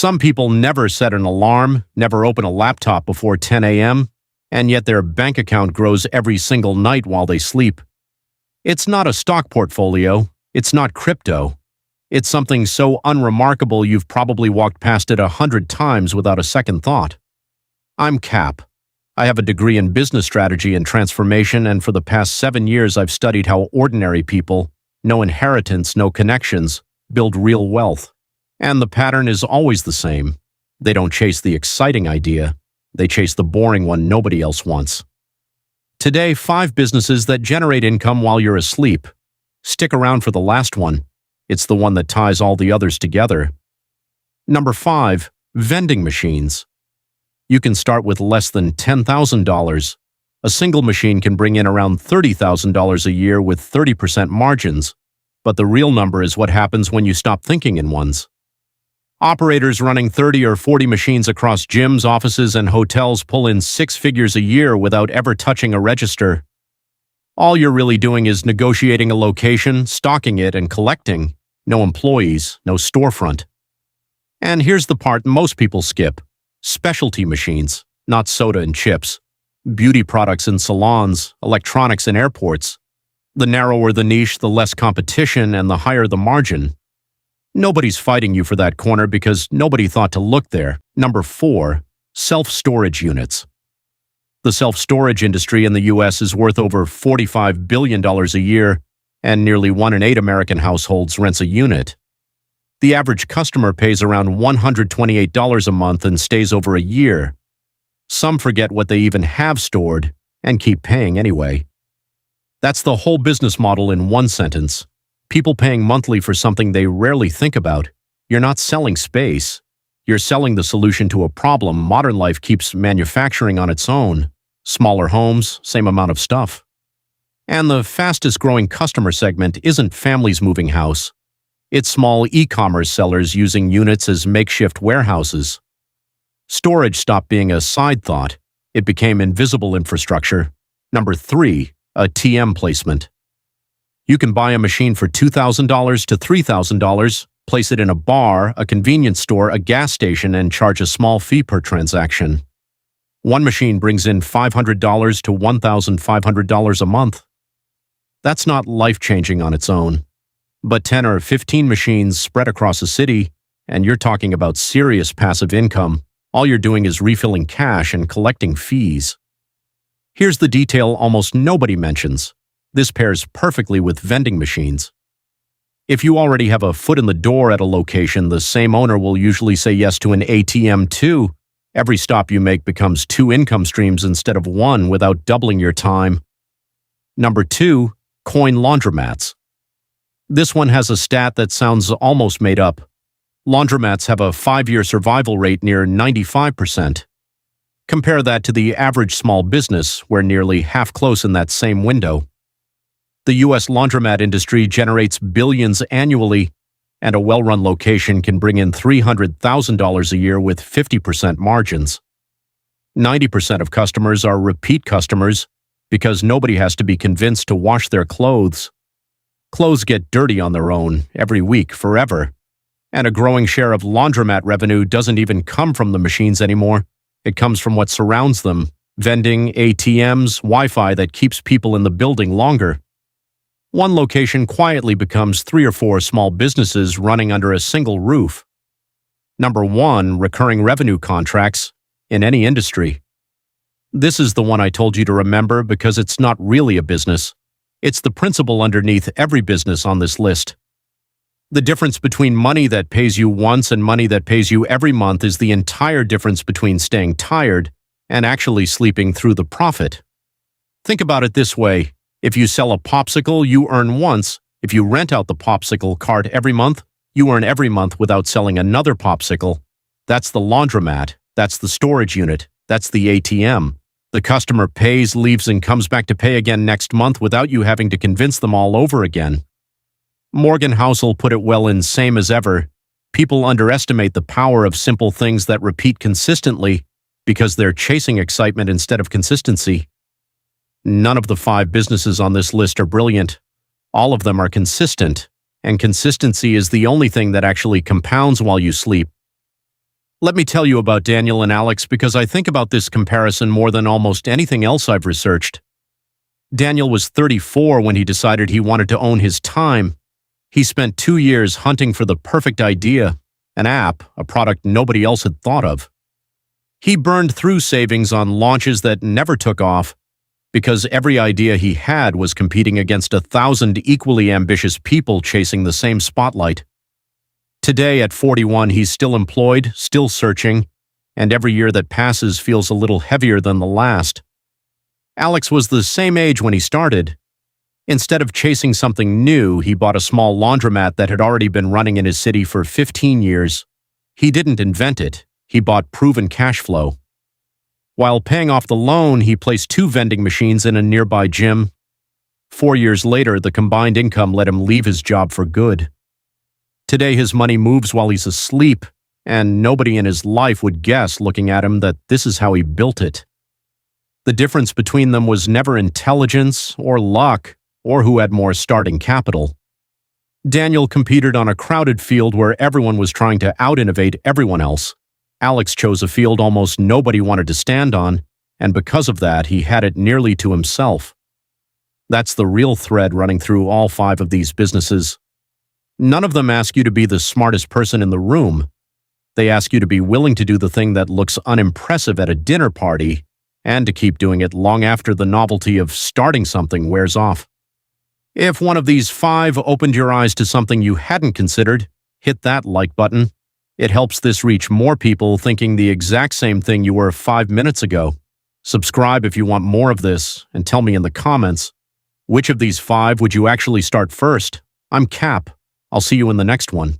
Some people never set an alarm, never open a laptop before 10 a.m., and yet their bank account grows every single night while they sleep. It's not a stock portfolio. It's not crypto. It's something so unremarkable you've probably walked past it 100 times without a second thought. I'm Cap. I have a degree in business strategy and transformation, and for the past 7 years I've studied how ordinary people, no inheritance, no connections, build real wealth. And the pattern is always the same. They don't chase the exciting idea. They chase the boring one nobody else wants. Today, 5 businesses that generate income while you're asleep. Stick around for the last one. It's the one that ties all the others together. Number 5, vending machines. You can start with less than $10,000. A single machine can bring in around $30,000 a year with 30% margins. But the real number is what happens when you stop thinking in ones. Operators running 30 or 40 machines across gyms, offices, and hotels pull in 6 figures a year without ever touching a register. All you're really doing is negotiating a location, stocking it, and collecting. No employees, no storefront. And here's the part most people skip. Specialty machines, not soda and chips. Beauty products in salons, electronics in airports. The narrower the niche, the less competition, and the higher the margin. Nobody's fighting you for that corner because nobody thought to look there. Number 4, self-storage units. The self-storage industry in the U.S. is worth over $45 billion a year, and nearly 1 in 8 American households rents a unit. The average customer pays around $128 a month and stays over a year. Some forget what they even have stored and keep paying anyway. That's the whole business model in one sentence. People paying monthly for something they rarely think about. You're not selling space. You're selling the solution to a problem modern life keeps manufacturing on its own. Smaller homes, same amount of stuff. And the fastest growing customer segment isn't families moving house. It's small e-commerce sellers using units as makeshift warehouses. Storage stopped being a side thought. It became invisible infrastructure. Number 3, ATM placement. You can buy a machine for $2,000 to $3,000, place it in a bar, a convenience store, a gas station, and charge a small fee per transaction. One machine brings in $500 to $1,500 a month. That's not life-changing on its own. But 10 or 15 machines spread across a city, and you're talking about serious passive income. All you're doing is refilling cash and collecting fees. Here's the detail almost nobody mentions. This pairs perfectly with vending machines. If you already have a foot in the door at a location, the same owner will usually say yes to an ATM too. Every stop you make becomes 2 income streams instead of 1 without doubling your time. Number 2, coin laundromats. This one has a stat that sounds almost made up. Laundromats have a 5-year survival rate near 95%. Compare that to the average small business, where nearly half close in that same window. The U.S. laundromat industry generates billions annually, and a well-run location can bring in $300,000 a year with 50% margins. 90% of customers are repeat customers because nobody has to be convinced to wash their clothes. Clothes get dirty on their own, every week, forever. And a growing share of laundromat revenue doesn't even come from the machines anymore. It comes from what surrounds them: vending, ATMs, Wi-Fi that keeps people in the building longer. One location quietly becomes 3 or 4 small businesses running under a single roof. Number 1, recurring revenue contracts in any industry. This is the one I told you to remember because it's not really a business. It's the principle underneath every business on this list. The difference between money that pays you once and money that pays you every month is the entire difference between staying tired and actually sleeping through the profit. Think about it this way. If you sell a popsicle, you earn once. If you rent out the popsicle cart every month, you earn every month without selling another popsicle. That's the laundromat. That's the storage unit. That's the ATM. The customer pays, leaves, and comes back to pay again next month without you having to convince them all over again. Morgan Housel put it well in Same as Ever. People underestimate the power of simple things that repeat consistently because they're chasing excitement instead of consistency. None of the 5 businesses on this list are brilliant. All of them are consistent, and consistency is the only thing that actually compounds while you sleep. Let me tell you about Daniel and Alex because I think about this comparison more than almost anything else I've researched. Daniel was 34 when he decided he wanted to own his time. He spent 2 years hunting for the perfect idea, an app, a product nobody else had thought of. He burned through savings on launches that never took off because every idea he had was competing against 1,000 equally ambitious people chasing the same spotlight. Today, at 41, he's still employed, still searching, and every year that passes feels a little heavier than the last. Alex was the same age when he started. Instead of chasing something new, he bought a small laundromat that had already been running in his city for 15 years. He didn't invent it. He bought proven cash flow. While paying off the loan, he placed 2 vending machines in a nearby gym. 4 years later, the combined income let him leave his job for good. Today, his money moves while he's asleep, and nobody in his life would guess, looking at him, that this is how he built it. The difference between them was never intelligence or luck or who had more starting capital. Daniel competed on a crowded field where everyone was trying to out-innovate everyone else. Alex chose a field almost nobody wanted to stand on, and because of that, he had it nearly to himself. That's the real thread running through all 5 of these businesses. None of them ask you to be the smartest person in the room. They ask you to be willing to do the thing that looks unimpressive at a dinner party and to keep doing it long after the novelty of starting something wears off. If one of these 5 opened your eyes to something you hadn't considered, hit that like button. It helps this reach more people thinking the exact same thing you were 5 minutes ago. Subscribe if you want more of this, and tell me in the comments, which of these 5 would you actually start first? I'm Cap. I'll see you in the next one.